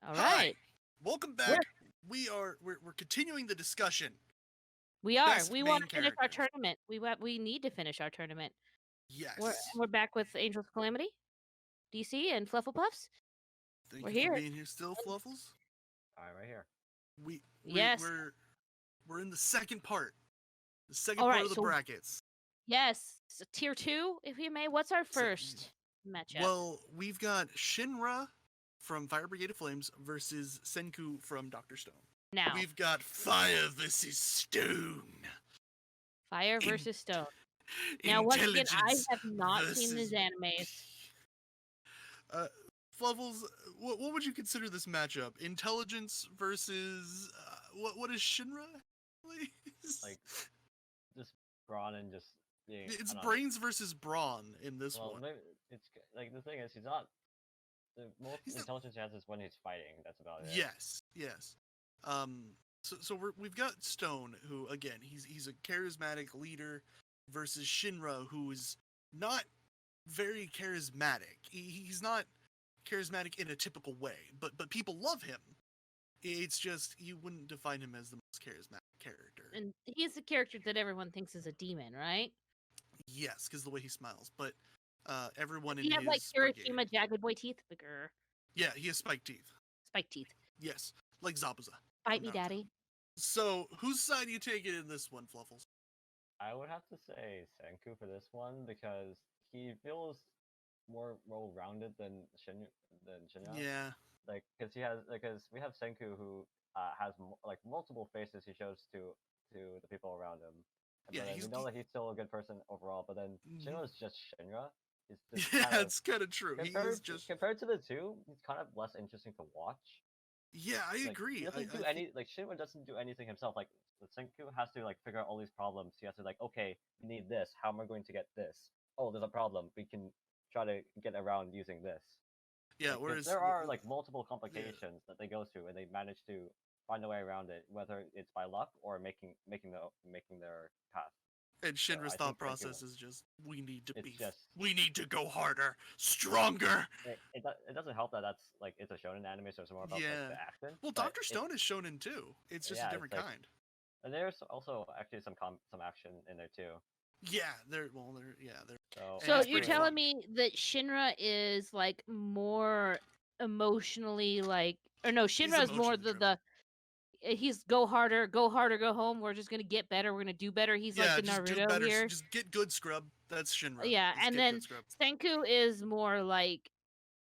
All Hi, right. welcome We're, back. We're continuing the discussion. we are. Best We want main to finish our characters. tournament. We need to finish our tournament. Yes. We're back with Angels of Calamity, DC, and Flufflepuffs. Thank We're you for here. being here still, Fluffles. Alright, right here. We we Yes. we're in the second part. The second All part right. of the So brackets. yes, so tier 2, if you may. What's our first matchup? Well, we've got Shinra from Fire Brigade of Flames versus Senku from Dr. Stone. Now, We've got Fire versus Stone. Fire versus Stone. Now, once again, I have not seen these animes. Fluffles, what would you consider this matchup? Intelligence versus what is Shinra? Like, just brawn and just being. It's brains versus brawn in this one. Maybe it's like the thing is he's not. The most He's intelligence he has is when he's fighting. That's about it. Yes. So we've got Stone, who again he's a charismatic leader, versus Shinra, who is not very charismatic. He's not charismatic in a typical way, but people love him. It's just you wouldn't define him as the most charismatic character. And he's the character that everyone thinks is a demon, right? Yes, because the way he smiles, but everyone in he his has like brigade. Hiroshima jagged boy teeth. Yeah, he has spiked teeth. Spike teeth. Yes, like Zabuza. Bite me, daddy. So, whose side do you take it in this one, Fluffles? I would have to say Senku for this one because he feels more well-rounded than Shinya. Yeah. Like, because we have Senku who has like multiple faces he shows to the people around him. Yeah, we know that he's still a good person overall, but then Shinra is just Shinra. It's kind of true. Compared to the two, he's kind of less interesting to watch. Yeah, I agree. He doesn't do Shinra doesn't do anything himself. Like Senku has to like figure out all these problems. He has to like, okay, we need this. How am I going to get this? Oh, there's a problem. We can try to get around using this. Yeah, whereas there are like multiple complications that they go through, and they manage to find a way around it, whether it's by luck or making their path. And Shinra's thought process is just, we need to we need to go harder, stronger. It doesn't help that that's like it's a shonen anime, so it's more about like, the action. Well, Dr. Stone is shonen too. It's just a different kind. And there's also actually some action in there too. Yeah, they're. So you're telling me that Shinra is like more emotionally like, or no, Shinra is more the he's go harder, go home. We're just gonna get better. We're gonna do better. He's like the Naruto here. Just get good, scrub. That's Shinra. Yeah, just and then Senku is more like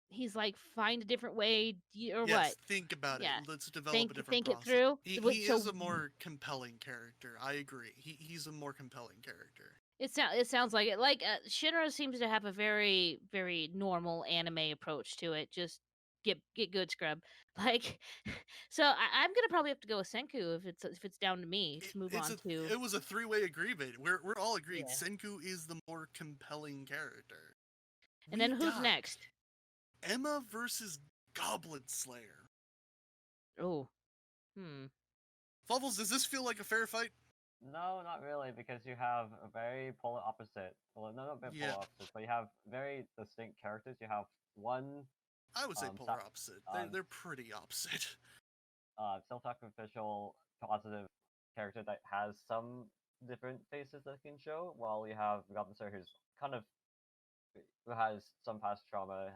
he's like find a different way or what? Think about it. Let's develop a different think process. it through. He is a more compelling character. I agree. He's a more compelling character. It sounds like it. Like Shinra seems to have a very very normal anime approach to it. Just get good, scrub. Like, so I'm gonna probably have to go with Senku if it's down to me to move on to. It was a 3-way agreement. We're all agreed. Yeah. Senku is the more compelling character. And then who's next? Emma versus Goblin Slayer. Oh. Fluffles, does this feel like a fair fight? No, not really, because you have a very polar opposite. Well, not polar opposites, but you have very distinct characters. You have one. I would say polar opposite. They're pretty opposite. Self-sacrificial, positive character that has some different faces that can show, while you have Goblin Slayer who's who has some past trauma,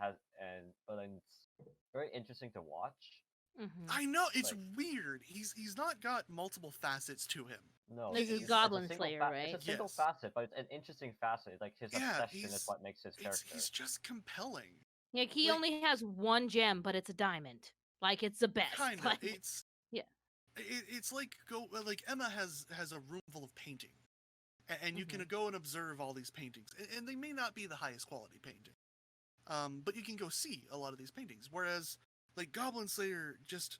but then it's very interesting to watch. Mm-hmm. I know, it's weird. He's not got multiple facets to him. No, this is Goblin Slayer, right? It's a single facet, but it's an interesting facet. Like his obsession is what makes his character. He's just compelling. Yeah, he only has one gem, but it's a diamond. Like it's the best. Kind of. Like, it's It's like Emma has a room full of painting, and you can go and observe all these paintings, and they may not be the highest quality painting, but you can go see a lot of these paintings. Whereas like Goblin Slayer just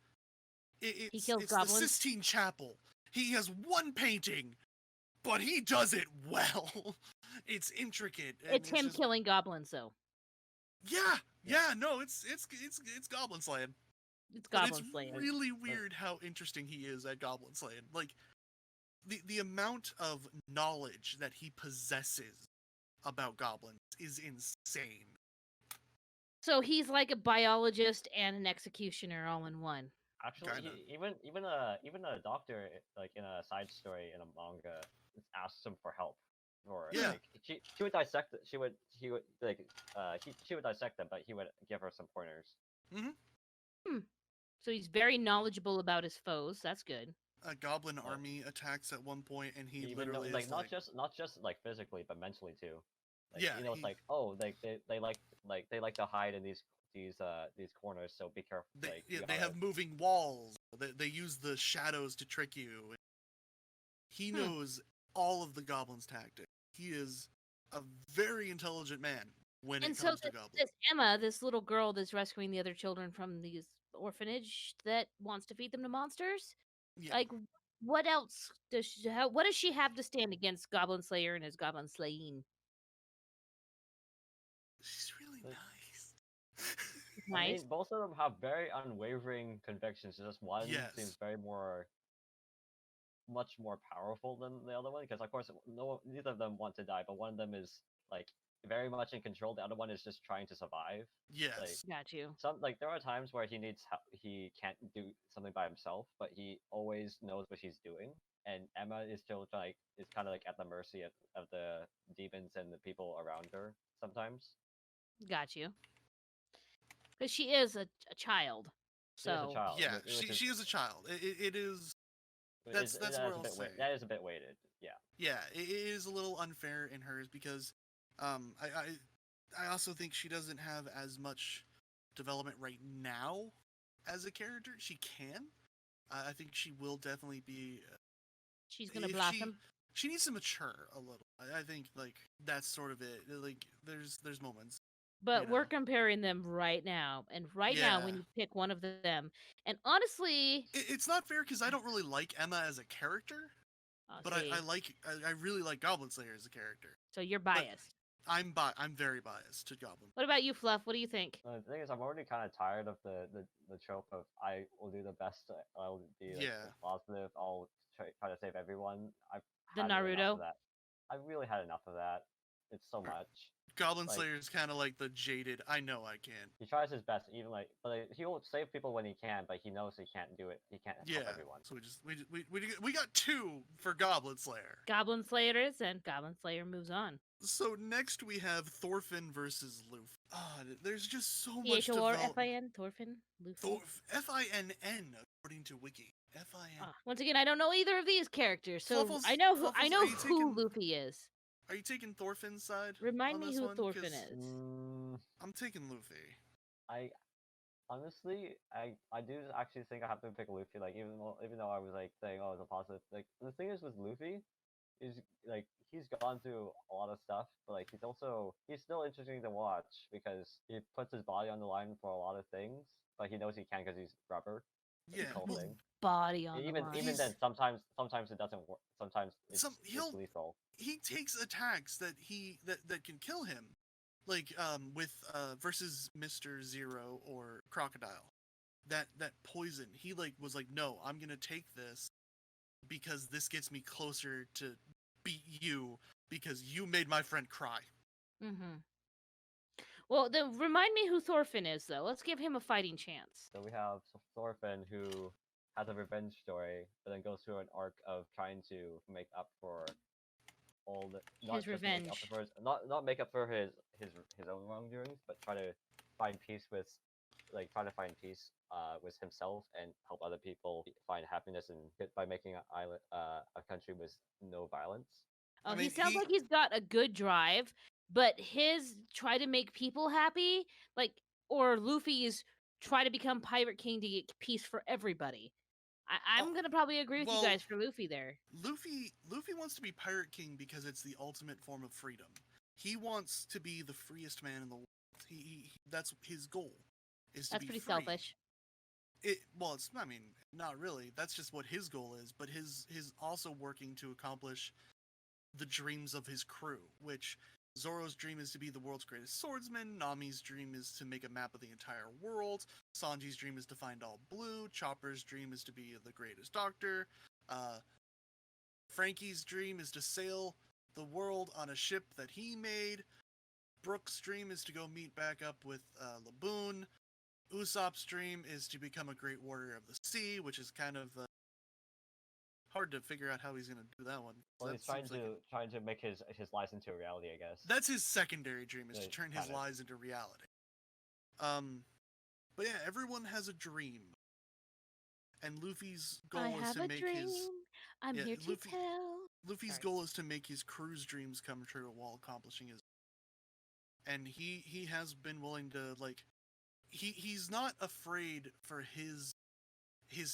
he kills it's goblins. The Sistine Chapel. He has one painting, but he does it well. It's intricate. It's him killing goblins, though. Yeah. No, it's Goblin Slaying. It's Goblin Slaying. It's really weird how interesting he is at Goblin Slaying. Like the amount of knowledge that he possesses about goblins is insane. So he's like a biologist and an executioner all in one. Actually, Kinda. even a doctor, like in a side story in a manga, asks him for help. Or Yeah. like she would dissect it. He would like she would dissect them, but he would give her some pointers. So he's very knowledgeable about his foes. That's good. A goblin But army attacks at one point, and he even though literally like is not just like physically, but mentally too. Like yeah, it's like, oh, they like to hide in these corners, so be careful. Like you they gotta. have moving walls. They use the shadows to trick you. He knows all of the goblins' tactics. He is a very intelligent man when And it so comes to goblins. this Emma, this little girl that's rescuing the other children from these orphanage that wants to feed them to monsters. Yeah, Like, what else does what does she have to stand against Goblin Slayer and his goblin slaying? she's really nice. I Nice. mean, both of them have very unwavering convictions. Just one seems Yes. much more powerful than the other one, because of course neither of them want to die, but one of them is like very much in control. The other one is just trying to survive. Like Yes. Got you. there are times where he needs help, he can't do something by himself, but he always knows what he's doing. And Emma is still is kind of like at the mercy of the demons and the people around her sometimes. Got you. Because she is a child. She is a So child. Yeah, which she is a child. It is. That's where I'll say. That is a bit weighted. Yeah. Yeah, it is a little unfair in hers because I also think she doesn't have as much development right now as a character. She can. I think she will definitely be. she's gonna If blossom. she needs to mature a little. I think like that's sort of it. Like there's moments. But You know. we're comparing them right now. And right now, Yeah. when you pick one of them, and honestly, It's not fair because I don't really like Emma as a character, but see, I really like Goblin Slayer as a character. so you're But biased. I'm very biased to Goblin. What about you, Fluff? What do you think? The thing is, I'm already kind of tired of the trope of I will do the best. I'll be like Yeah. positive. I'll try to save everyone. I've The had enough Naruto? of that. I've really had enough of that. It's so much. Goblin Like, Slayer is kind of like the jaded. I know I can. He tries his best, even but he will save people when he can, but he knows he can't do it. He can't help Yeah. everyone. So we got two for Goblin Slayer. Goblin Slayer is, and Goblin Slayer moves on. So next we have Thorfinn versus Luffy. There's just so much T-H-O-R development. F-I-N, Thorfinn, Luffy. F-I-N-N according to Wiki. F-I-N. Once again, I don't know either of these characters, so Fluffles- I know Fluffles, who are you taking- Luffy is. Are you taking Thorfinn's side? Remind on me this who one? Thorfinn 'Cause is. I'm taking Luffy. I honestly, I do actually think I have to pick Luffy. Like even though I was like saying, oh, it's a positive. Like the thing is with Luffy, is like he's gone through a lot of stuff, but like he's still interesting to watch because he puts his body on the line for a lot of things, but he knows he can because he's rubber. Yeah. Whole Well, thing. Body on the Even line. even then, sometimes it doesn't work. Sometimes it's lethal. he takes attacks that that can kill him, like with versus Mr. Zero or Crocodile. That poison. He was like, no, I'm gonna take this because this gets me closer to beat you because you made my friend cry. Mm-hmm. Well, then remind me who Thorfinn is, though. Let's give him a fighting chance. So we have Thorfinn, who has a revenge story, but then goes through an arc of trying to make up for all the His revenge. Not make up for his own wrongdoings, but try to find peace with himself and help other people find happiness by making an island a country with no violence. Oh, he sounds like he's got a good drive, but his try to make people happy, or Luffy's try to become Pirate King to get peace for everybody. I'm gonna probably agree with you guys for Luffy there. Luffy wants to be Pirate King because it's the ultimate form of freedom. He wants to be the freest man in the world. That's his goal. That's pretty selfish. I mean, not really. That's just what his goal is, but his also working to accomplish the dreams of his crew, which Zoro's dream is to be the world's greatest swordsman, Nami's dream is to make a map of the entire world, Sanji's dream is to find all blue, Chopper's dream is to be the greatest doctor, Frankie's dream is to sail the world on a ship that he made. Brook's dream is to go meet back up with Laboon. Usopp's dream is to become a great warrior of the sea, which is kind of hard to figure out how he's going to do that one. Well, That he's trying seems like to make his lies into a reality, I guess. that's his secondary dream, is to Yeah, turn his kinda. lies into reality. But yeah, everyone has a dream. And Luffy's goal I is have to a make dream. his I'm yeah, here to tell. Luffy's Sorry. goal is to make his crew's dreams come true while accomplishing his. And he has been willing to like, he's not afraid for his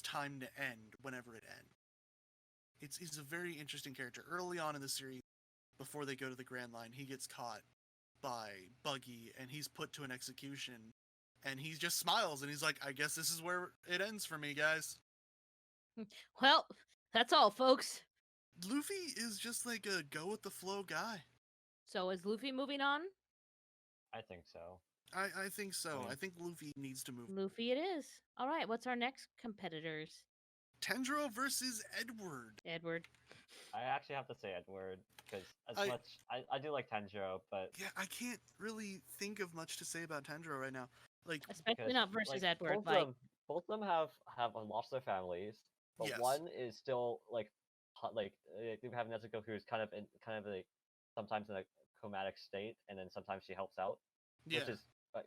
time to end whenever it ends. He's a very interesting character. Early on in the series, before they go to the Grand Line, he gets caught by Buggy and he's put to an execution. And he just smiles and he's like, I guess this is where it ends for me, guys. Well, that's all, folks. Luffy is just like a go with the flow guy. So is Luffy moving on? I think so. I think so. Right. I think Luffy needs to move. Luffy it is. All right, what's our next competitors? Tendro versus Edward. Edward. I actually have to say Edward, because I do like Tanjiro, but Yeah, I can't really think of much to say about Tendro right now. Like, Especially not versus like, Edward. both of them have lost their families, but Yes. one is still like you have Nezuko, who's kind of like sometimes in a comatic state, and then sometimes she helps out, yeah, which is but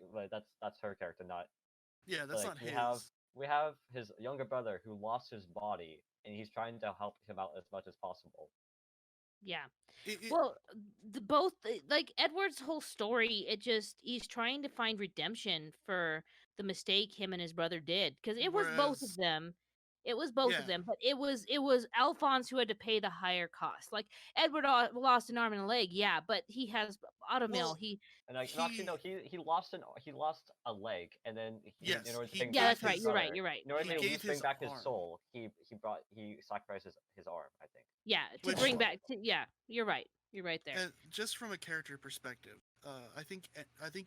that's her character, not yeah, that's like not we his. have his younger brother who lost his body, and he's trying to help him out as much as possible. Yeah. It- Well, like Edward's whole story, he's trying to find redemption for the mistake him and his brother did, because it was both Whereas- of them. It was both Yeah. of them, but it was Alphonse who had to pay the higher cost. Like Edward lost an arm and a leg, yeah, but he has automail. Well, And like, no, actually, no, he lost a leg, and then Yes, in order to he bring gave Yeah, back that's right. his You're right. brother, You're right. in order He to at gave least bring his back his arm. soul, he sacrificed his arm, I think. Yeah, to Which- bring back. Yeah, you're right. You're right there. and just from a character perspective, I think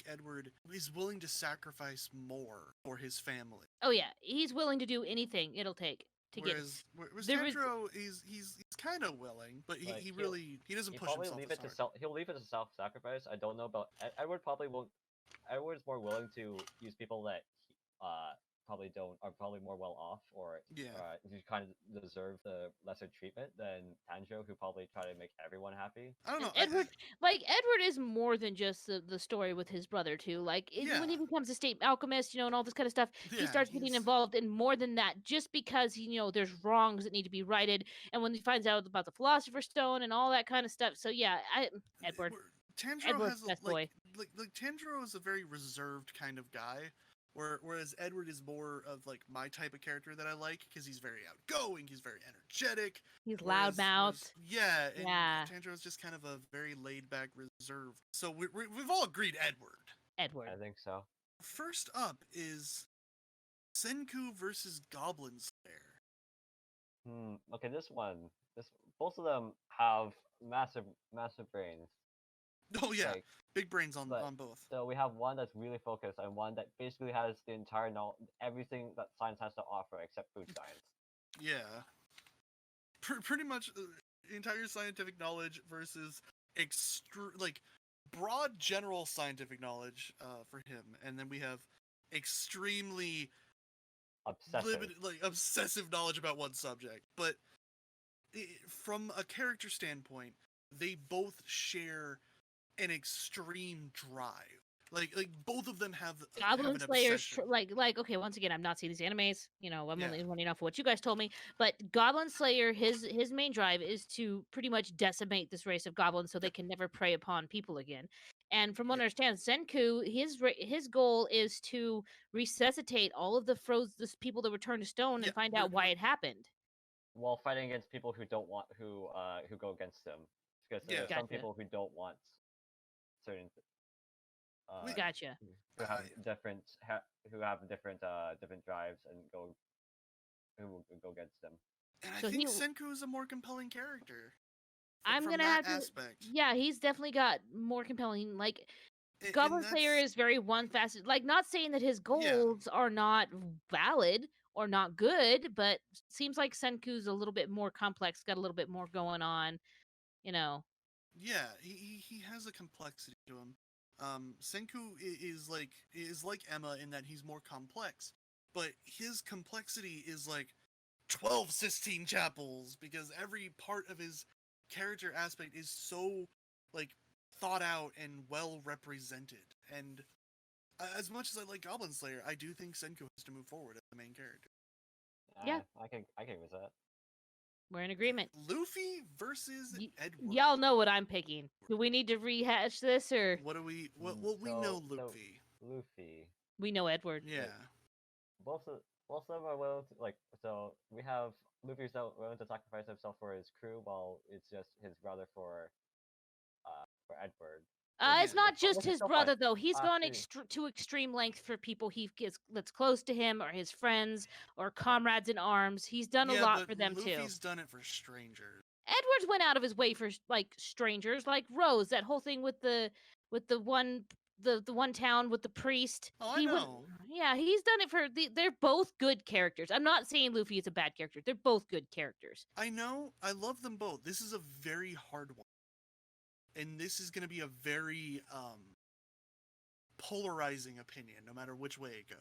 Edward is willing to sacrifice more for his family. Oh yeah, he's willing to do anything it'll take to get. Whereas there was- Tendro, he's kind of willing, but Like, he doesn't He push probably himself leave as it to hard. he'll leave it to self-sacrifice. I don't know about Edward. Probably won't. Edward's more willing to use people that probably are probably more well off, or Yeah. who kind of deserve the lesser treatment than Tanjiro, who probably try to make everyone happy. I don't know. And Edward is more than just the story with his brother too. Like when he Yeah. becomes a state alchemist, and all this kind of stuff, he starts getting involved in more than that. Just because there's wrongs that need to be righted, and when he finds out about the Philosopher's Stone and all that kind of stuff. So yeah, Edward. Tendro Edward's has best boy. like Tendro is a very reserved kind of guy, whereas Edward is more of like my type of character that I like, because he's very outgoing, he's very energetic, He's whereas- loudmouthed. yeah, and Yeah. Tendro is just kind of a very laid back, reserved. So we've all agreed Edward. Edward. I think so. First up is Senku versus Goblin Slayer. Okay, both of them have massive brains. Oh yeah, Like, big brains on but- both. So we have one that's really focused, and one that basically has the entire everything that science has to offer except food science. Yeah. Pretty much entire scientific knowledge versus broad general scientific knowledge for him, and then we have extremely Obsessive. limited, obsessive knowledge about one subject. But from a character standpoint, they both share an extreme drive. Like both of them have Goblin an Slayer's obsession. okay, once again, I'm not seeing these animes. I'm Yeah. only running off of what you guys told me. But Goblin Slayer, his main drive is to pretty much decimate this race of goblins so they can never prey upon people again. And from what I understand, Senku, his goal is to resuscitate all of the people that were turned to stone Yeah, and find out why it happened. While fighting against people who don't want who go against him, because there Yeah. are some Gotcha. people who don't want certain Gotcha. who have different drives and who will go against them. And I So think he- Senku is a more compelling character. I'm from gonna that have to. aspect. Yeah, he's definitely got more compelling. Like And Goblin Slayer that's- is very one facet. Like, not saying that his goals are not valid or not good, but seems like Senku's a little bit more complex, got a little bit more going on. Yeah, he has a complexity to him. Senku is like Emma in that he's more complex, but his complexity is like 12 Sistine Chapels because every part of his character aspect is so like thought out and well represented. And as much as I like Goblin Slayer, I do think Senku has to move forward as the main character. Yeah. I can with that. We're in agreement. Luffy versus Edward. Y'all know what I'm picking. Do we need to rehash this, or What do we? Well, we know Luffy. Luffy. we know Edward? Yeah. Both of them are willing to, like, so we have Luffy's willing to sacrifice himself for his crew, while it's just his brother for Edward. It's not just his brother, though. He's gone Actually- to extreme lengths for people he gets that's close to him, or his friends, or comrades in arms. He's done a lot for them too. Luffy's done it for strangers. Edwards went out of his way for like strangers, like Rose. That whole thing with the one town with the priest. Oh, I know. Yeah, he's done it for they're both good characters. I'm not saying Luffy is a bad character. They're both good characters. I know. I love them both. This is a very hard one. And this is going to be a very polarizing opinion, no matter which way it goes.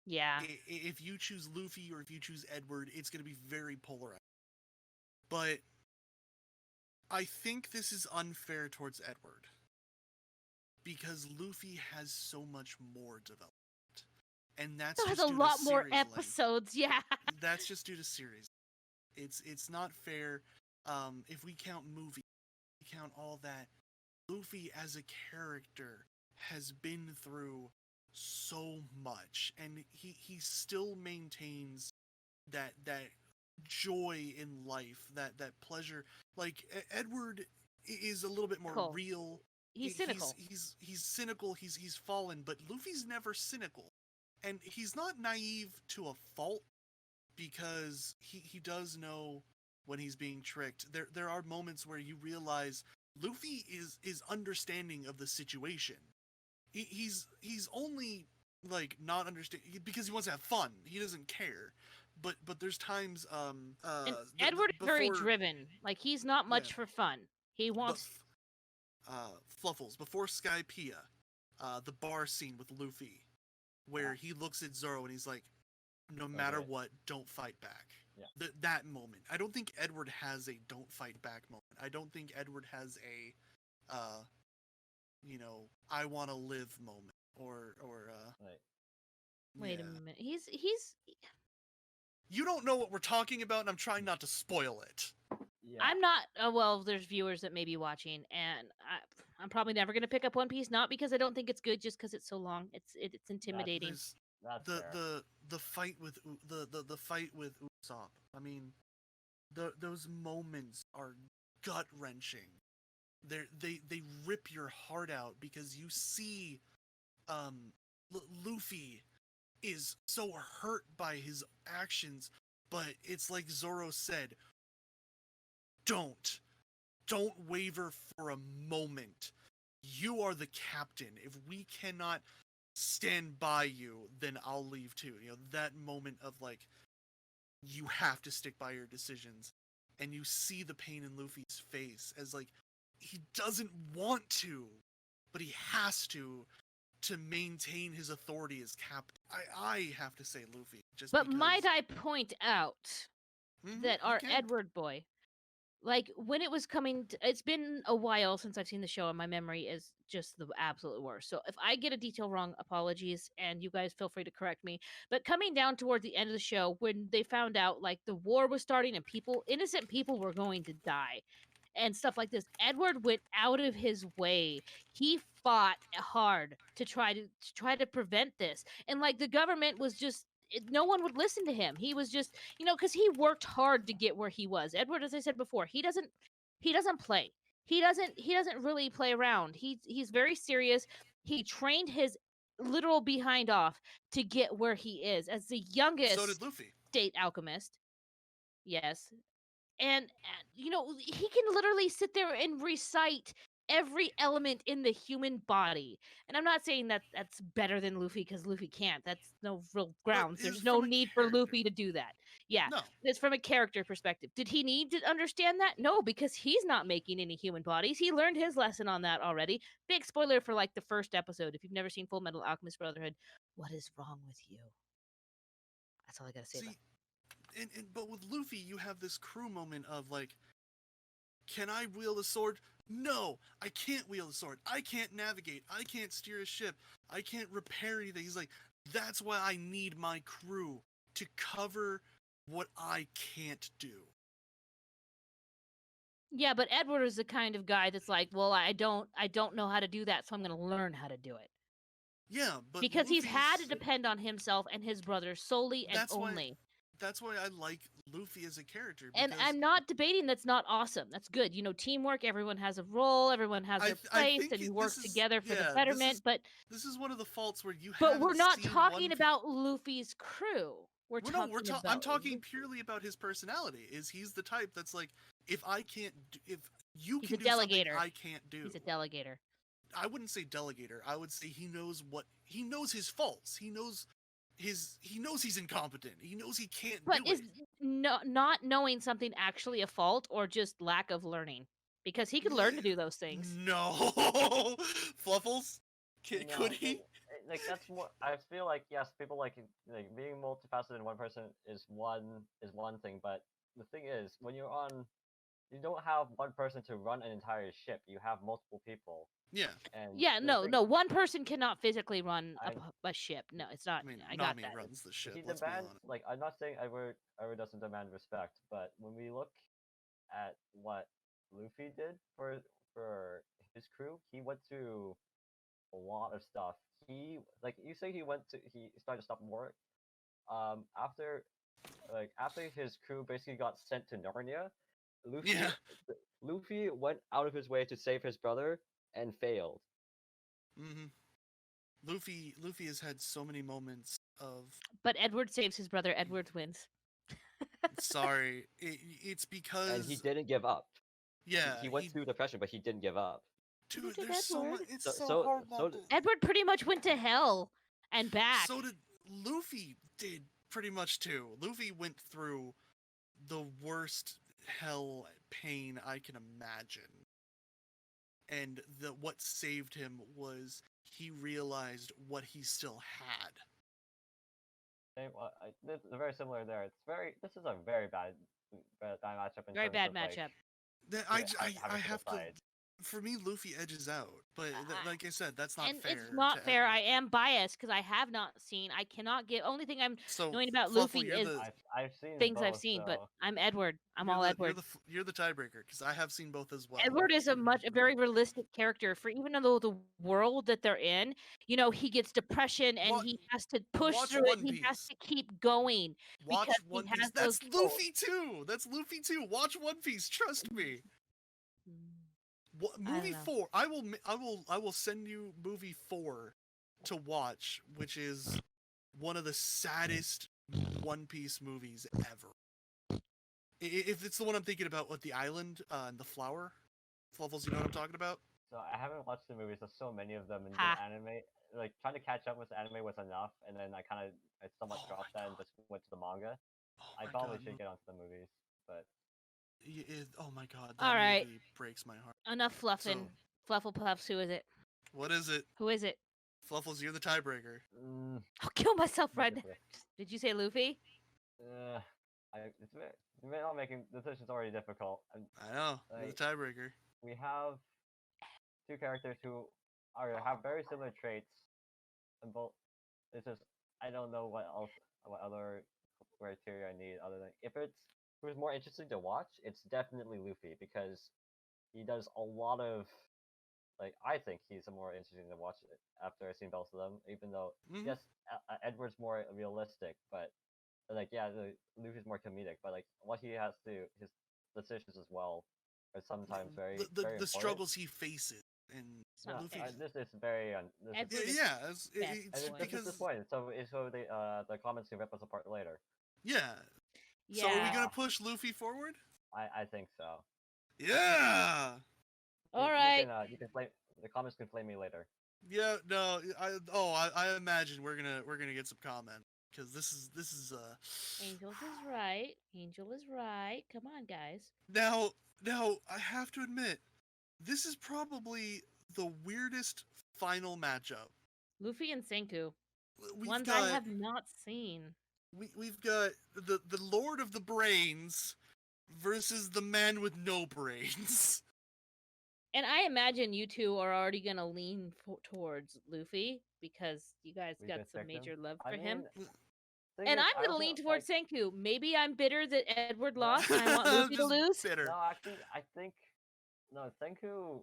Yeah. If you choose Luffy or if you choose Edward, it's going to be very polarizing. But I think this is unfair towards Edward. Because Luffy has so much more development. And that's has just a due lot to more series length. episodes, yeah. That's just due to series. It's not fair. If we count movies, we count all that. Luffy as a character has been through so much, and he still maintains that joy in life, that pleasure. Like Edward is a little bit more real. He's cynical. He's cynical. He's fallen, but Luffy's never cynical, and he's not naive to a fault because he does know when he's being tricked. There are moments where you realize Luffy is understanding of the situation. He's only like not understanding because he wants to have fun. He doesn't care. But there's times and Edward is very driven. Like he's not much for fun. He wants Fluffles before Skypiea, the bar scene with Luffy, where he looks at Zoro and he's like, no matter what, don't fight back. Yeah. That moment. I don't think Edward has a don't fight back moment. I don't think Edward has a I want to live moment or Wait a minute. He's You don't know what we're talking about, and I'm trying not to spoil it. Yeah. I'm not well, there's viewers that may be watching, and I'm probably never going to pick up One Piece, not because I don't think it's good, just because it's so long. It's intimidating. That's the fight with the fight with Usopp. I mean, those moments are gut wrenching. They rip your heart out because you see, Luffy is so hurt by his actions, but it's like Zoro said, don't waver for a moment. You are the captain. If we cannot stand by you, then I'll leave too. That moment of like, you have to stick by your decisions, and you see the pain in Luffy's face as like, he doesn't want to, but he has to maintain his authority as captain. I have to say Luffy. But might I point out that our Edward boy, like when it was coming, it's been a while since I've seen the show, and my memory is just the absolute worst. So if I get a detail wrong, apologies, and you guys feel free to correct me. But coming down toward the end of the show, when they found out like the war was starting and innocent people were going to die, and stuff like this, Edward went out of his way. He fought hard to try to prevent this, and like the government was just. No one would listen to him. He was just, because he worked hard to get where he was. Edward, as I said before, he doesn't play. He doesn't really play around. He's very serious. He trained his literal behind off to get where he is as the youngest. So did Luffy. State alchemist. Yes. And he can literally sit there and recite every element in the human body. And I'm not saying that that's better than Luffy because Luffy can't. That's no real grounds. There's no need for Luffy to do that. Yeah, No. it's from a character perspective. Did he need to understand that? No, because he's not making any human bodies. He learned his lesson on that already. Big spoiler for like the first episode. If you've never seen Full Metal Alchemist Brotherhood, what is wrong with you? That's all I gotta say about it. But with Luffy, you have this crew moment of like, can I wield a sword? No, I can't wield a sword. I can't navigate. I can't steer a ship. I can't repair anything. He's like, that's why I need my crew to cover what I can't do. Yeah, but Edward is the kind of guy that's like, well, I don't know how to do that, so I'm going to learn how to do it. Yeah, but because he's had to depend on himself and his brothers solely and only. That's why I like Luffy as a character. And I'm not debating that's not awesome. That's good. You know, teamwork. Everyone has a role. Everyone has their place, and you work together for the betterment. But this is one of the faults where you. But we're not talking about Luffy's crew. I'm talking purely about his personality. Is the type that's like, if you can do something I can't do. He's a delegator. I wouldn't say delegator. I would say he knows his faults. He knows he's incompetent. He knows he can't do it. But is not knowing something actually a fault or just lack of learning? Because he could learn to do those things. No. Fluffles? Could he? Like, that's more. I feel like, yes, people like being multifaceted in one person is one thing, but the thing is, when you're on, you don't have one person to run an entire ship. You have multiple people. Yeah. And no. One person cannot physically run a ship. No, it's not. I mean, I got Nami that. runs the ship. He demands, like, I'm not saying Edward doesn't demand respect, but when we look at what Luffy did for his crew, he went through a lot of stuff. He, like you say, he started to stop work. After his crew basically got sent to Narnia, Luffy went out of his way to save his brother and failed. Mm-hmm. Luffy has had so many moments of. But Edward saves his brother. Edward wins. Sorry, it's because. And he didn't give up. Yeah, he went through depression, but he didn't give up. Dude, there's so much. It's so hard not to. Edward pretty much went to hell and back. So did Luffy. Did pretty much too. Luffy went through the worst hell pain I can imagine, and what saved him was he realized what he still had. It's very similar there. This is a very bad matchup. Very bad matchup. I have to. For me, Luffy edges out, but like I said, that's not fair. And it's not fair. I am biased because I have not seen. I cannot give. Only thing I'm knowing about Luffy is I've seen things both, I've seen. But I'm Edward. I'm all Edward. Edward. You're the tiebreaker because I have seen both as well. Edward is a very realistic character for even though the world that they're in. You know, he gets depression and he has to push through it. He has to keep going. Watch One Piece. That's Luffy too. That's Luffy too. Watch One Piece. Trust me. Movie 4. I will send you movie 4 to watch, which is one of the saddest One Piece movies ever. If it's the one I'm thinking about with the island and the flower, Fluffles, you know what I'm talking about? So I haven't watched the movies. There's so many of them in the anime. Like, trying to catch up with the anime was enough, and then I somewhat dropped that and just went to the manga. I probably should get onto the movies, but. Oh my god, that movie breaks my heart. Enough fluffing. Flufflepuffs, who is it? What is it? Who is it? Fluffles, you're the tiebreaker. I'll kill myself right now. Did you say Luffy? Making decisions already difficult. I know, you're the tiebreaker. We have two characters who have very similar traits, and both. It's just, I don't know what other criteria I need other than who's more interesting to watch. It's definitely Luffy because he does a lot of, like, I think he's more interesting to watch after I've seen both of them. Even though yes, Edward's more realistic, but like Luffy's more comedic. But like what he has to his decisions as well are sometimes very the struggles he faces. And Luffy. This is very it's because this point. So the comments can rip us apart later. Yeah. So are we gonna push Luffy forward? I think so. Yeah. All right. You can flame the comments can flame me later. Yeah, no, I imagine we're gonna get some comment because this is Angels is right. Angel is right. Come on, guys. now I have to admit this is probably the weirdest final matchup. Luffy and Senku. We've Ones got I have not seen. we've got the Lord of the Brains versus the man with no brains. And I imagine you two are already gonna lean towards Luffy because you guys We got just some picked major him. love I for him. mean, thing And is, I'm I gonna also lean towards like. Senku. Maybe I'm bitter that Edward No. lost and I want Luffy to Just lose. bitter. No, actually, I think no. Senku.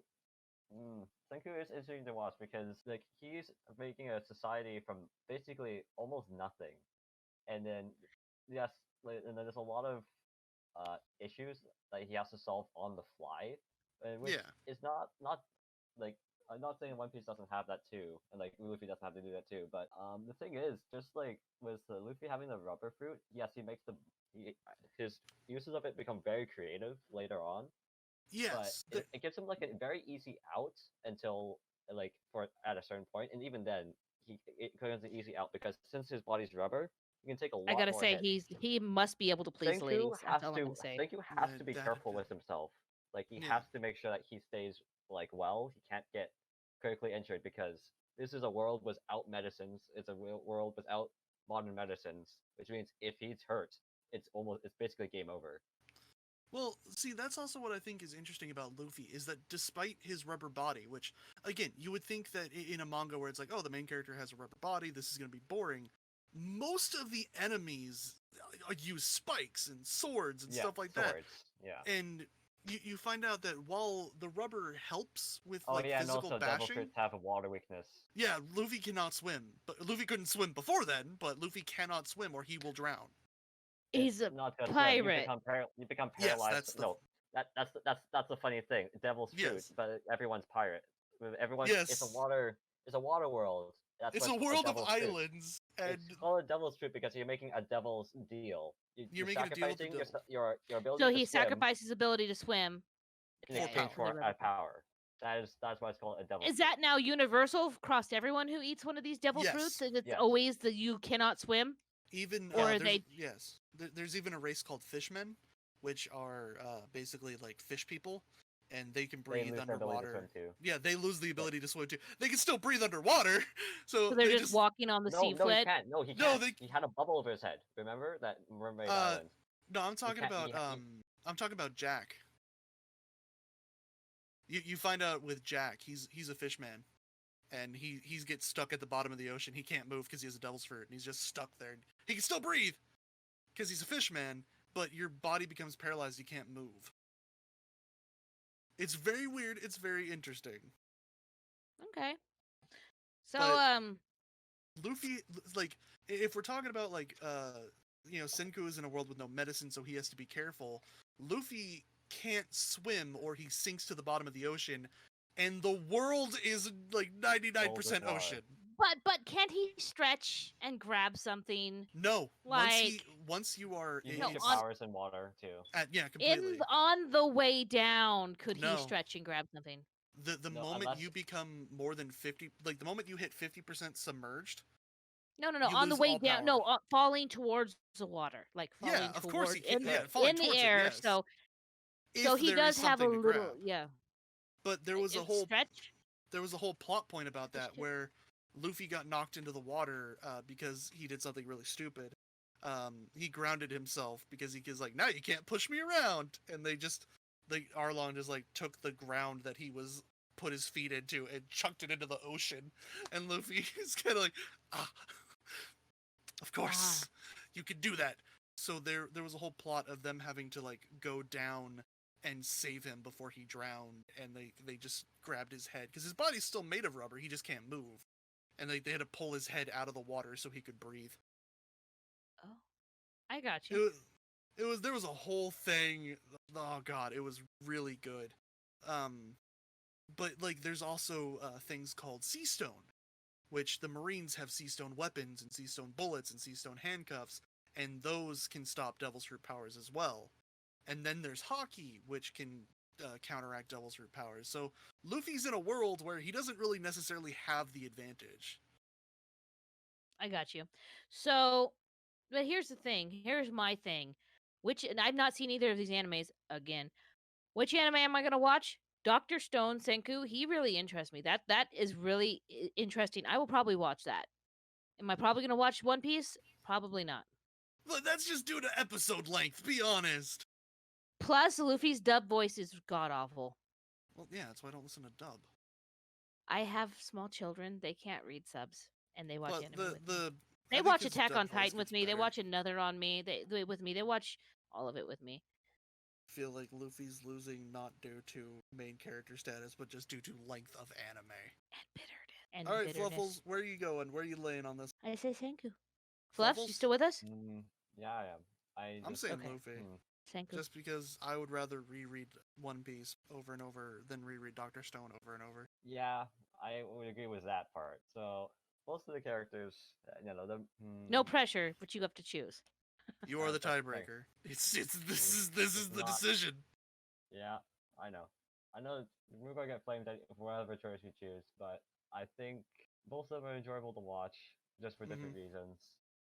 Senku is interesting to watch because like he's making a society from basically almost nothing, and then yes, and then there's a lot of issues that he has to solve on the fly, which Yeah. is not like I'm not saying One Piece doesn't have that too, and like Luffy doesn't have to do that too. But the thing is, just like with Luffy having the rubber fruit, yes, his uses of it become very creative later on, but Yes. it gives him like a very easy out until like for at a certain point, and even then it becomes an easy out because since his body's rubber, you can take a I lot gotta more say, hits. he must be able to please the ladies. That's all I'm gonna say. Senku has to be careful that- with himself. Like he Yeah. has to make sure that he stays like well. He can't get critically injured because this is a world without medicines. It's a world without modern medicines, which means if he's hurt, it's basically game over. Well, see, that's also what I think is interesting about Luffy is that despite his rubber body, which again, you would think that in a manga where it's like, oh, the main character has a rubber body, this is going to be boring. Most of the enemies use spikes and swords and Yeah, stuff like swords. Yeah. that. And you find out that while the rubber helps with Oh like yeah, and physical also devil bashing, fruits have a water weakness. yeah, Luffy cannot swim. But Luffy couldn't swim before then, but Luffy cannot swim or he will drown. He's a Not just swim. pirate. You become Yes, paralyzed. that's the No, that's the funny thing. Devil's fruit, yes. but everyone's pirate. Everyone's it's a Yes. water world. That's It's why a it's called world of devil's fruit. islands, and It's called a devil's fruit because you're making a devil's deal. you're You're making a deal with the sacrificing devil. your ability So to he swim sacrificed his ability to swim. in For exchange power. for a power. That's why it's called a devil's Is that now universal across everyone who eats one of these devil fruits? Yes. And it's Yes. always the you cannot swim? Even Or are there's they- yes, there's even a race called fishmen, which are basically like fish people, and they can They breathe lose their ability to underwater. swim too. Yeah, they lose the ability to swim too. They can still breathe underwater, so So they're they just walking on the No, he seafloor? can't. No, he No, can't. He had a bubble over his head. Remember that Mermaid Uh, Island? No, I'm talking can't- about he- I'm talking about Jack. You find out with Jack, he's a fish man, and he gets stuck at the bottom of the ocean. He can't move because he has a devil's fruit, and he's just stuck there. He can still breathe because he's a fish man, but your body becomes paralyzed. You can't move. It's very weird. It's very interesting. Okay. So, But- Luffy, like, if we're talking about like, Senku is in a world with no medicine, so he has to be careful. Luffy can't swim, or he sinks to the bottom of the ocean, and the world is like 99% water. ocean. but can't he stretch and grab something? No, Like- once you are You No, use your on- powers in water too. completely. On the way down, could No. he stretch and grab something? The No, moment unless- you become more than 50, like the moment you hit 50% submerged, No. You On the lose way all down, power. no, falling towards the water, like falling Yeah, of course towards he can- in yeah, the falling in the towards it, air. yes. So if he there does is have a something to little, grab. yeah. But there was a It's whole stretch. there was a whole plot point about that Interesting. where Luffy got knocked into the water because he did something really stupid. He grounded himself because he was like, now you can't push me around, and Arlong just like took the ground that he was put his feet into and chucked it into the ocean, and Luffy is kind of like, of course you could do that. So there was a whole plot of them having to like go down and save him before he drowned, and they just grabbed his head because his body's still made of rubber, he just can't move, and they had to pull his head out of the water so he could breathe. Oh, I got It you. was there was a whole thing. Oh god, it was really good. But like there's also things called sea stone, which the Marines have sea stone weapons and sea stone bullets and sea stone handcuffs, and those can stop Devil's Fruit powers as well. And then there's hockey, which can counteract Devil's Root powers. So Luffy's in a world where he doesn't really necessarily have the advantage. I got you. So, but here's the thing. Here's my thing. And I've not seen either of these animes again. Which anime am I gonna watch? Dr. Stone Senku. He really interests me. That is really interesting. I will probably watch that. Am I probably gonna watch One Piece? Probably not. But that's just due to episode length, be honest. Plus, Luffy's dub voice is god awful. Well, yeah, that's why I don't listen to dub. I have small children; they can't read subs, and they watch anime with me. They I think watch his Attack dub on voice Titan with gets me. They better. watch Another on me. They with me. They watch all of it with me. I feel like Luffy's losing not due to main character status, but just due to length of anime. And All right, bitterness. Fluffles, where are you going? Where are you laying on this? I say Senku. Fluffs, you Fluffles? still with us? Yeah, I am. I'm saying okay. Luffy. Senku. Just because I would rather reread One Piece over and over than reread Dr. Stone over and over. Yeah, I would agree with that part. So most of the characters, No pressure, but you have to choose. You are the Okay. tiebreaker. This is the not- decision. Yeah, I know. We're gonna get flamed for whatever choice we choose, but I think both of them are enjoyable to watch, just for different reasons.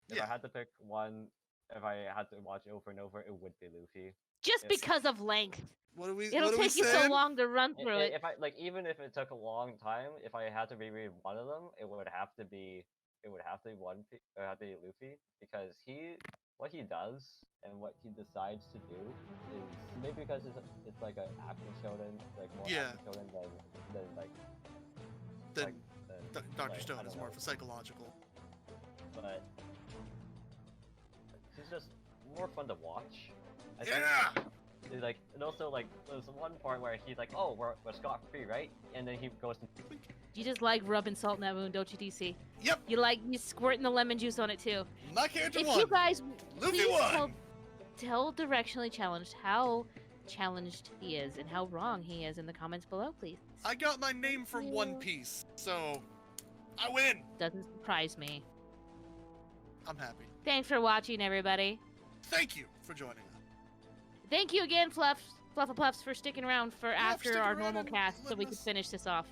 If Yeah. I had to pick one, if I had to watch it over and over, it would be Luffy. Just Yes. because of length. What are we? It'll what are we take you so saying? long to run through it. If I even if it took a long time, if I had to reread one of them, it would have to be Luffy, because what he does and what he decides to do is maybe because it's like an action shonen, like more Yeah. action shonen than like Then Dr. like, I Stone don't is more know, of a psychological. but he's just more fun to watch. I Yeah! think. And also there's one part where he's like, "Oh, we're scot free, right?" And then he goes to You just like rubbing salt in that wound, don't you, DC? Yep, You squirting the lemon juice on it too. my character If won. you guys Luffy please won. tell Directionally Challenged how challenged he is and how wrong he is in the comments below, please. I got my name from One Piece, so I win. Doesn't surprise me. I'm happy. Thanks for watching, everybody. Thank you for joining us. Thank you again, Flufflepuffs, for sticking around for after sticking our around normal and cast so we letting could us- finish this off.